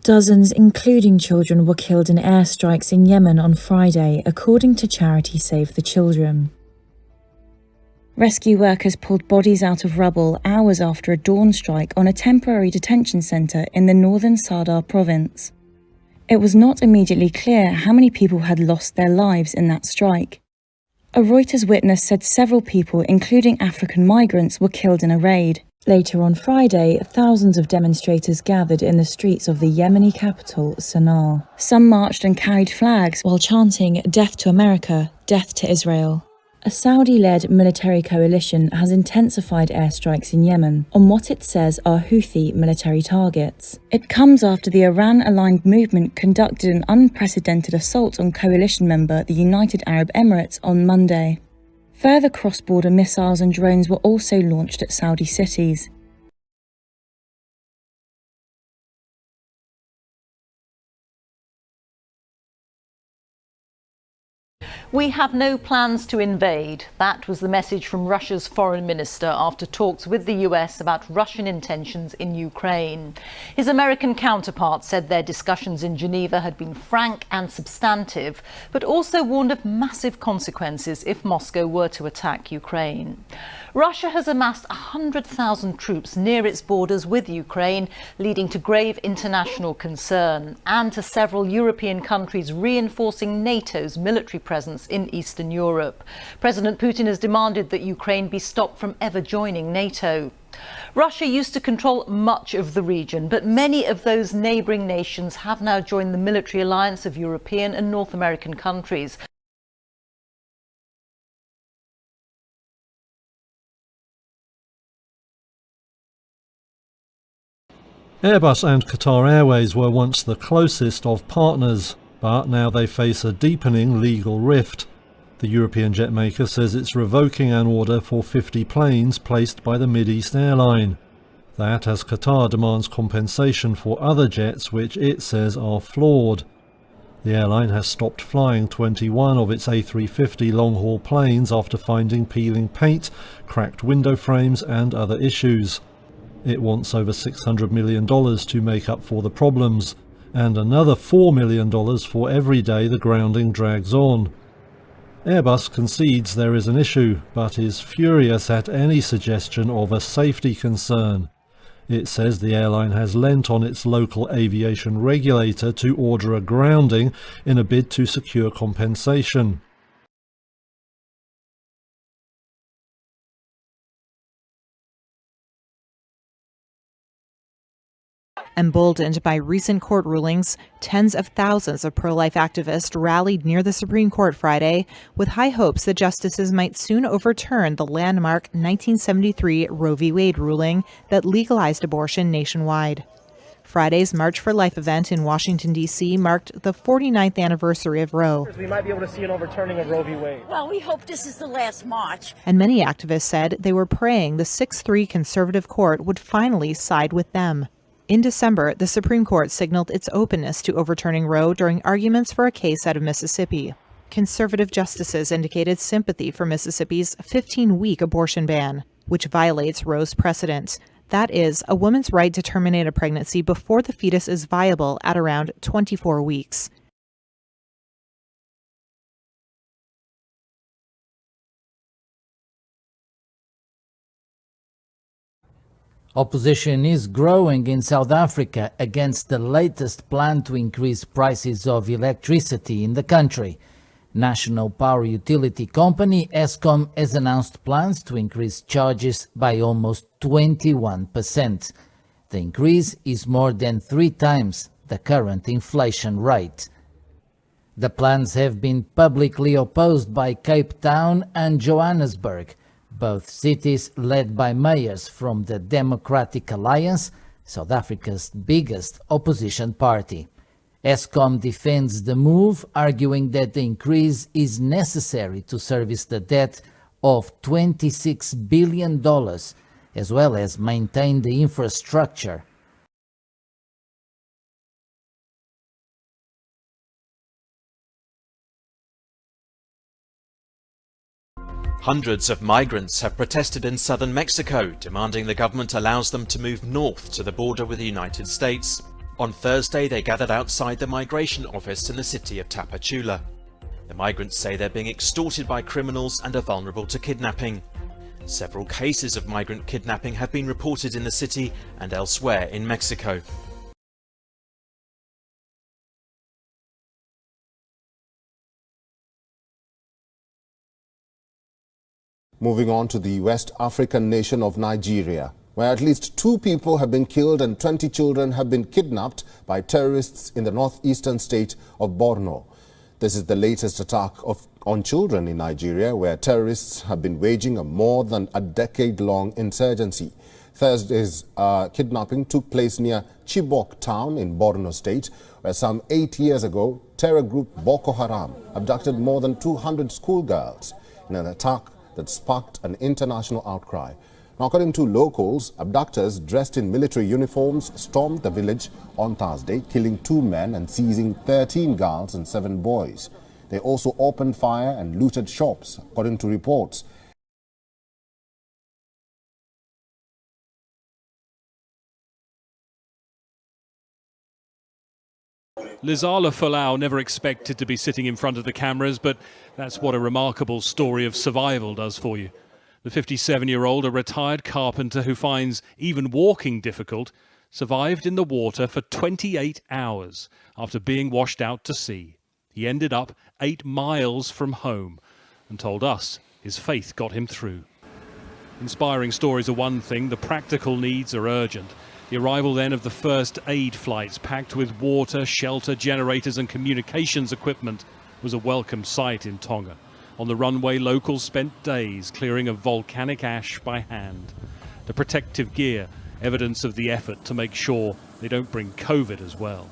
Dozens, including children, were killed in airstrikes in Yemen on Friday, according to charity Save the Children. Rescue workers pulled bodies out of rubble hours after a dawn strike on a temporary detention centre in the northern Sadr province. It was not immediately clear how many people had lost their lives in that strike. A Reuters witness said several people, including African migrants, were killed in a raid. Later on Friday, thousands of demonstrators gathered in the streets of the Yemeni capital, Sana'a. Some marched and carried flags while chanting, "Death to America, death to Israel." A Saudi-led military coalition has intensified airstrikes in Yemen on what it says are Houthi military targets. It comes after the Iran-aligned movement conducted an unprecedented assault on coalition member the United Arab Emirates on Monday. Further cross-border missiles and drones were also launched at Saudi cities. We have no plans to invade. That was the message from Russia's foreign minister after talks with the US about Russian intentions in Ukraine. His American counterpart said their discussions in Geneva had been frank and substantive, but also warned of massive consequences if Moscow were to attack Ukraine. Russia has amassed 100,000 troops near its borders with Ukraine, leading to grave international concern and to several European countries reinforcing NATO's military presence in Eastern Europe. President Putin has demanded that Ukraine be stopped from ever joining NATO. Russia used to control much of the region, but many of those neighbouring nations have now joined the military alliance of European and North American countries. Airbus and Qatar Airways were once the closest of partners, but now they face a deepening legal rift. The European jet maker says it's revoking an order for 50 planes placed by the Mideast airline. That as Qatar demands compensation for other jets which it says are flawed. The airline has stopped flying 21 of its A350 long-haul planes after finding peeling paint, cracked window frames and other issues. It wants over $600 million to make up for the problems, and another $4 million for every day the grounding drags on. Airbus concedes there is an issue, but is furious at any suggestion of a safety concern. It says the airline has lent on its local aviation regulator to order a grounding in a bid to secure compensation. Emboldened by recent court rulings, tens of thousands of pro-life activists rallied near the Supreme Court Friday with high hopes that justices might soon overturn the landmark 1973 Roe v. Wade ruling that legalized abortion nationwide. Friday's March for Life event in Washington, D.C. marked the 49th anniversary of Roe. We might be able to see an overturning of Roe v. Wade. Well, we hope this is the last march. And many activists said they were praying the 6-3 conservative court would finally side with them. In December, the Supreme Court signaled its openness to overturning Roe during arguments for a case out of Mississippi. Conservative justices indicated sympathy for Mississippi's 15-week abortion ban, which violates Roe's precedent. That is, a woman's right to terminate a pregnancy before the fetus is viable at around 24 weeks. Opposition is growing in South Africa against the latest plan to increase prices of electricity in the country. National power utility company Eskom has announced plans to increase charges by almost 21%. The increase is more than 3 times the current inflation rate. The plans have been publicly opposed by Cape Town and Johannesburg, both cities led by mayors from the Democratic Alliance, South Africa's biggest opposition party. Eskom defends the move, arguing that the increase is necessary to service the debt of $26 billion, as well as maintain the infrastructure. Hundreds of migrants have protested in southern Mexico, demanding the government allows them to move north to the border with the United States. On Thursday, they gathered outside the migration office in the city of Tapachula. The migrants say they're being extorted by criminals and are vulnerable to kidnapping. Several cases of migrant kidnapping have been reported in the city and elsewhere in Mexico. Moving on to the West African nation of Nigeria, where at least 2 people have been killed and 20 children have been kidnapped by terrorists in the northeastern state of Borno. This is the latest attack on children in Nigeria, where terrorists have been waging a more than a decade-long insurgency. Thursday's kidnapping took place near Chibok town in Borno state, where some 8 years ago, terror group Boko Haram abducted more than 200 schoolgirls in an attack that sparked an international outcry. Now, according to locals, abductors dressed in military uniforms stormed the village on Thursday, killing 2 men and seizing 13 girls and 7 boys. They also opened fire and looted shops, according to reports. Lisala Folau never expected to be sitting in front of the cameras, but that's what a remarkable story of survival does for you. The 57-year-old, a retired carpenter who finds even walking difficult, survived in the water for 28 hours after being washed out to sea. He ended up 8 miles from home and told us his faith got him through. Inspiring stories are one thing, the practical needs are urgent. The arrival then of the first aid flights packed with water, shelter, generators and communications equipment was a welcome sight in Tonga. On the runway, locals spent days clearing of volcanic ash by hand. The protective gear, evidence of the effort to make sure they don't bring COVID as well.